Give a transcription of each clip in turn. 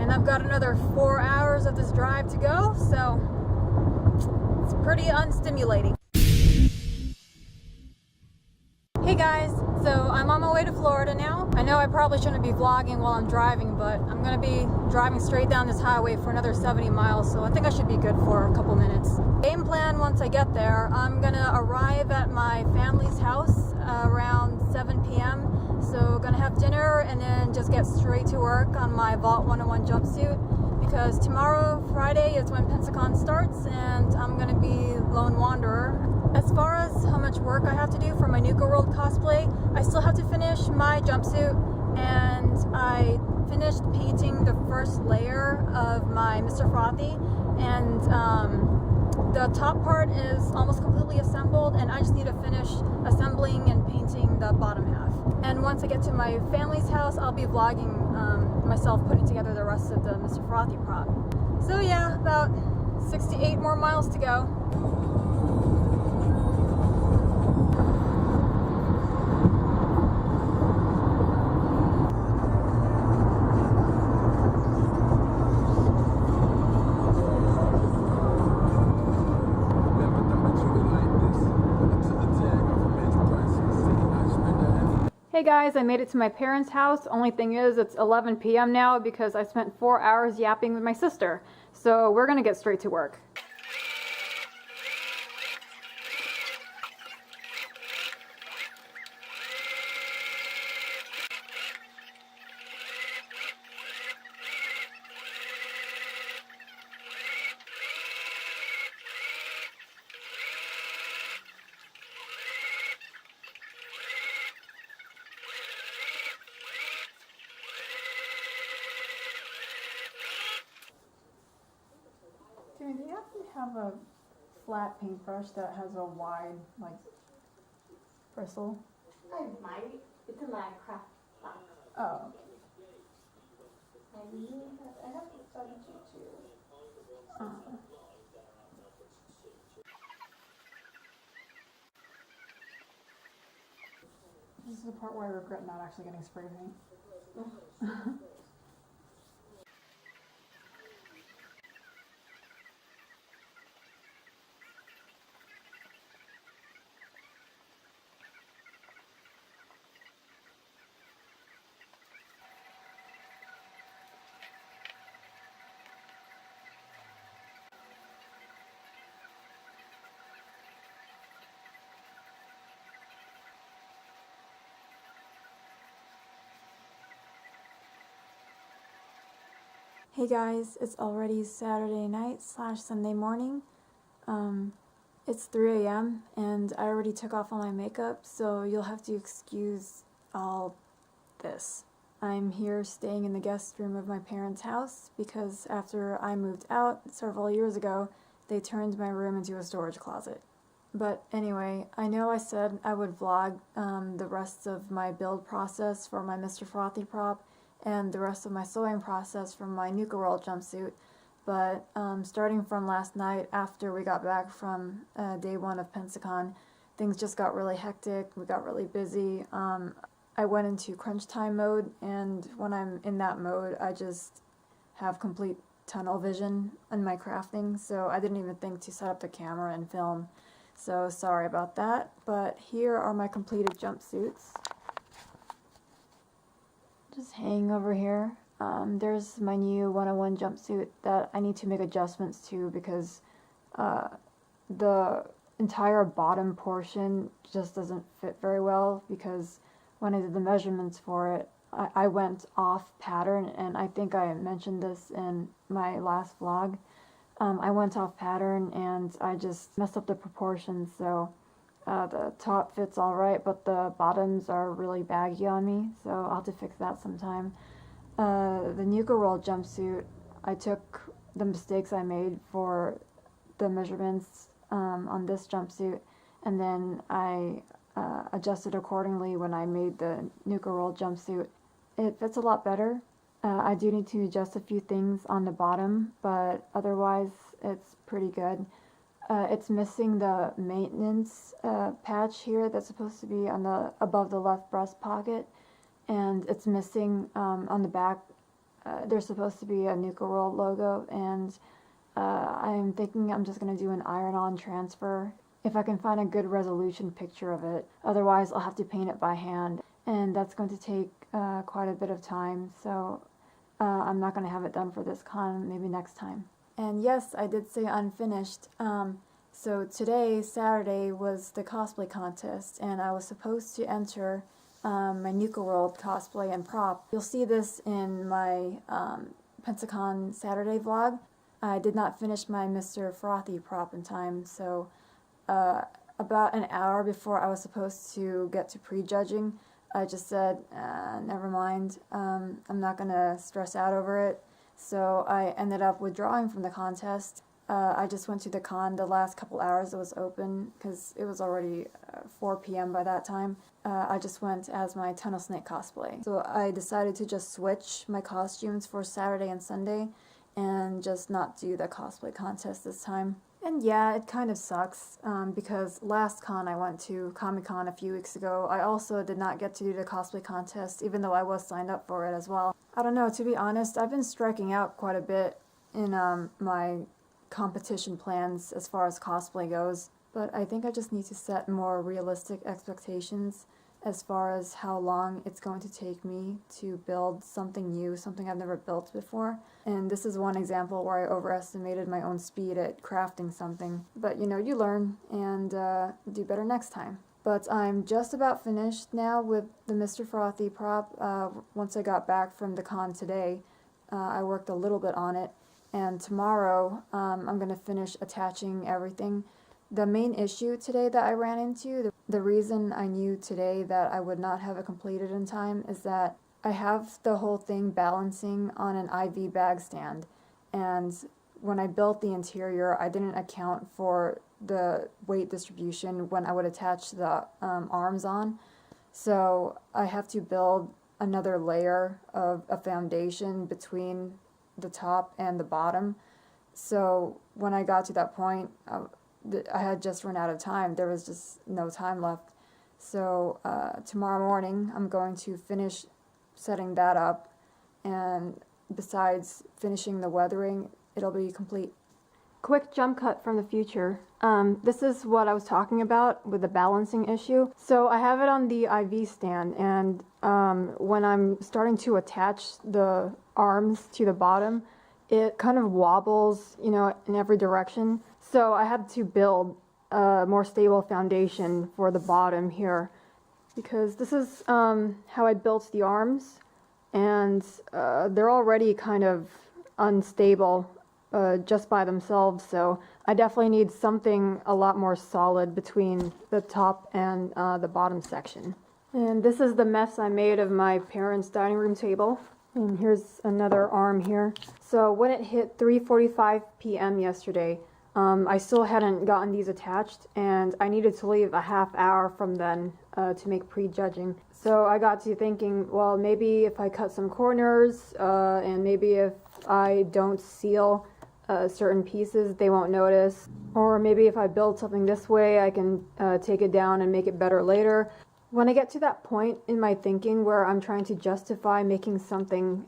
and I've got another 4 hours of this drive to go, so it's pretty unstimulating. Hey guys, so I'm on my way to Florida now. I know I probably shouldn't be vlogging while I'm driving, but I'm gonna be driving straight down this highway for another 70 miles, so I think I should be good for a couple minutes. Game plan once I get there, I'm gonna arrive at my family's house around 7 p.m. So gonna have dinner and then just get straight to work on my Vault 101 jumpsuit, because tomorrow, Friday, is when Pensacon starts and I'm gonna be Lone Wanderer. As far as how much work I have to do for my Nuka World cosplay, I still have to finish my jumpsuit, and I finished painting the first layer of my Mr. Frothy, and the top part is almost completely assembled, and I just need to finish assembling and painting the bottom half. And once I get to my family's house, I'll be vlogging myself putting together the rest of the Mr. Frothy prop. So yeah, about 68 more miles to go. Hey guys, I made it to my parents' house. Only thing is, it's 11 p.m. now because I spent 4 hours yapping with my sister. So we're gonna get straight to work. Jimmy, do you happen to have a flat paintbrush that has a wide, like, bristle? I might. It's in my craft box. Oh. I have to send you too. This is the part where I regret not actually getting spray paint. Hey guys, it's already Saturday night / Sunday morning. It's 3 a.m. and I already took off all my makeup, so you'll have to excuse all this. I'm here staying in the guest room of my parents' house because after I moved out several years ago, they turned my room into a storage closet. But anyway, I know I said I would vlog the rest of my build process for my Mr. Frothy prop and the rest of my sewing process from my Nuka World jumpsuit, but starting from last night after we got back from day one of Pensacon, things just got really hectic, we got really busy. I went into crunch time mode, and when I'm in that mode, I just have complete tunnel vision in my crafting, so I didn't even think to set up the camera and film. So sorry about that, but here are my completed jumpsuits. Just hanging over here. There's my new 101 jumpsuit that I need to make adjustments to because the entire bottom portion just doesn't fit very well, because when I did the measurements for it, I went off pattern, and I think I mentioned this in my last vlog. I went off pattern and I just messed up the proportions, so the top fits alright, but the bottoms are really baggy on me, so I'll have to fix that sometime. The Nuka World jumpsuit, I took the mistakes I made for the measurements on this jumpsuit, and then I adjusted accordingly when I made the Nuka World jumpsuit. It fits a lot better. I do need to adjust a few things on the bottom, but otherwise it's pretty good. It's missing the maintenance patch here that's supposed to be on the above the left breast pocket, and it's missing on the back there's supposed to be a Nuka World logo, and I'm thinking I'm just going to do an iron-on transfer if I can find a good resolution picture of it. Otherwise, I'll have to paint it by hand, and that's going to take quite a bit of time, so I'm not going to have it done for this con, maybe next time. And yes, I did say unfinished. So today, Saturday, was the cosplay contest, and I was supposed to enter my Nuka World cosplay and prop. You'll see this in my Pensacon Saturday vlog. I did not finish my Mr. Frothy prop in time, so about an hour before I was supposed to get to prejudging, I just said, never mind, I'm not going to stress out over it. So I ended up withdrawing from the contest. I just went to the con the last couple hours it was open, because it was already 4 p.m. by that time. I just went as my Tunnel Snake cosplay. So I decided to just switch my costumes for Saturday and Sunday, and just not do the cosplay contest this time. And yeah, it kind of sucks, because last con I went to, Comic-Con a few weeks ago, I also did not get to do the cosplay contest, even though I was signed up for it as well. I don't know, to be honest, I've been striking out quite a bit in my competition plans as far as cosplay goes, but I think I just need to set more realistic expectations as far as how long it's going to take me to build something new, something I've never built before. And this is one example where I overestimated my own speed at crafting something. But you know, you learn and do better next time. But I'm just about finished now with the Mr. Frothy prop. Once I got back from the con today, I worked a little bit on it. And tomorrow, I'm going to finish attaching everything. The main issue today that I ran into, the reason I knew today that I would not have it completed in time, is that I have the whole thing balancing on an IV bag stand. And when I built the interior, I didn't account for the weight distribution when I would attach the arms on. So I have to build another layer of a foundation between the top and the bottom. So when I got to that point, I had just run out of time. There was just no time left. So tomorrow morning I'm going to finish setting that up, and besides finishing the weathering, it'll be complete. Quick jump cut from the future. This is what I was talking about with the balancing issue. So I have it on the IV stand, and when I'm starting to attach the arms to the bottom, it kind of wobbles, you know, in every direction. So I had to build a more stable foundation for the bottom here, because this is how I built the arms, and they're already kind of unstable just by themselves, so I definitely need something a lot more solid between the top and the bottom section. And this is the mess I made of my parents' dining room table. And here's another arm here. So when it hit 3:45 p.m. yesterday, I still hadn't gotten these attached, and I needed to leave a half hour from then to make prejudging. So I got to thinking, well, maybe if I cut some corners, and maybe if I don't seal certain pieces, they won't notice. Or maybe if I build something this way, I can take it down and make it better later. When I get to that point in my thinking where I'm trying to justify making something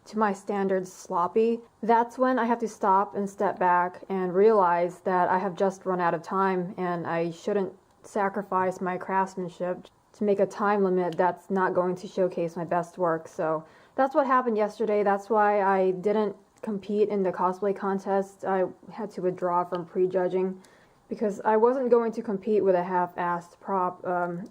to my standards sloppy, that's when I have to stop and step back and realize that I have just run out of time, and I shouldn't sacrifice my craftsmanship to make a time limit that's not going to showcase my best work. So that's what happened yesterday. That's why I didn't compete in the cosplay contest. I had to withdraw from prejudging because I wasn't going to compete with a half-assed prop.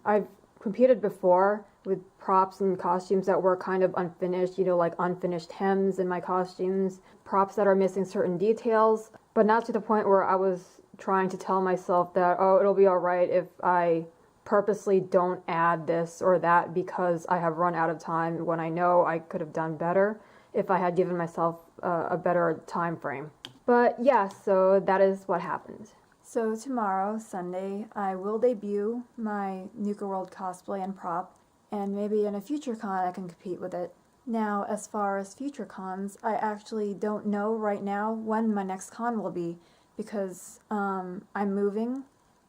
I've competed before with props and costumes that were kind of unfinished, you know, like unfinished hems in my costumes, props that are missing certain details, but not to the point where I was trying to tell myself that, oh, it'll be all right if I purposely don't add this or that because I have run out of time, when I know I could have done better if I had given myself a better time frame. But yeah, so that is what happened. So tomorrow, Sunday, I will debut my Nuka World cosplay and prop, and maybe in a future con I can compete with it. Now, as far as future cons, I actually don't know right now when my next con will be, because I'm moving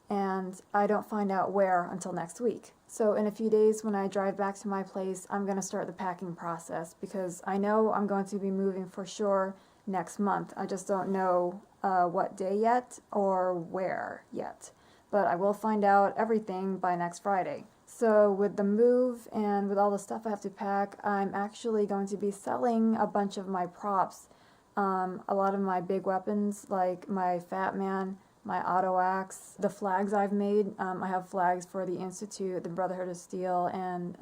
and I don't find out where until next week. So in a few days when I drive back to my place, I'm going to start the packing process because I know I'm going to be moving for sure next month. I just don't know what day yet or where yet. But I will find out everything by next Friday. So with the move and with all the stuff I have to pack, I'm actually going to be selling a bunch of my props. A lot of my big weapons like my Fat Man, my auto axe, the flags I've made. I have flags for the Institute, the Brotherhood of Steel, and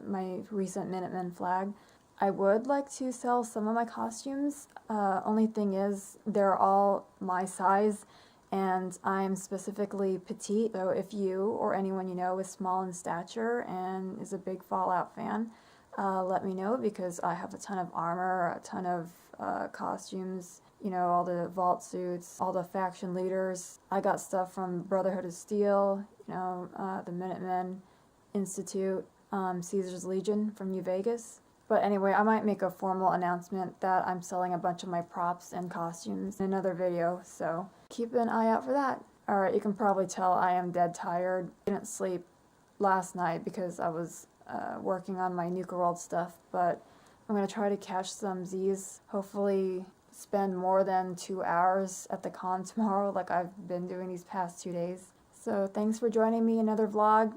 my recent Minutemen flag. I would like to sell some of my costumes. Only thing is, they're all my size, and I'm specifically petite. So if you or anyone you know is small in stature and is a big Fallout fan, let me know because I have a ton of armor, a ton of costumes, you know, all the vault suits, all the faction leaders. I got stuff from Brotherhood of Steel, you know, the Minutemen, Institute, Caesar's Legion from New Vegas. But anyway, I might make a formal announcement that I'm selling a bunch of my props and costumes in another video, so keep an eye out for that. Alright, you can probably tell I am dead tired. I didn't sleep last night because I was working on my Nuka World stuff, but I'm going to try to catch some Z's. Hopefully spend more than 2 hours at the con tomorrow like I've been doing these past 2 days. So thanks for joining me in another vlog.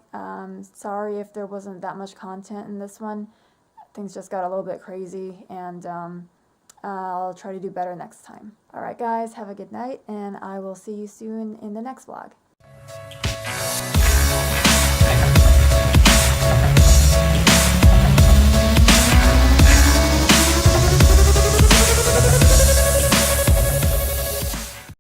Sorry if there wasn't that much content in this one. Things just got a little bit crazy, and I'll try to do better next time. Alright guys, have a good night, and I will see you soon in the next vlog.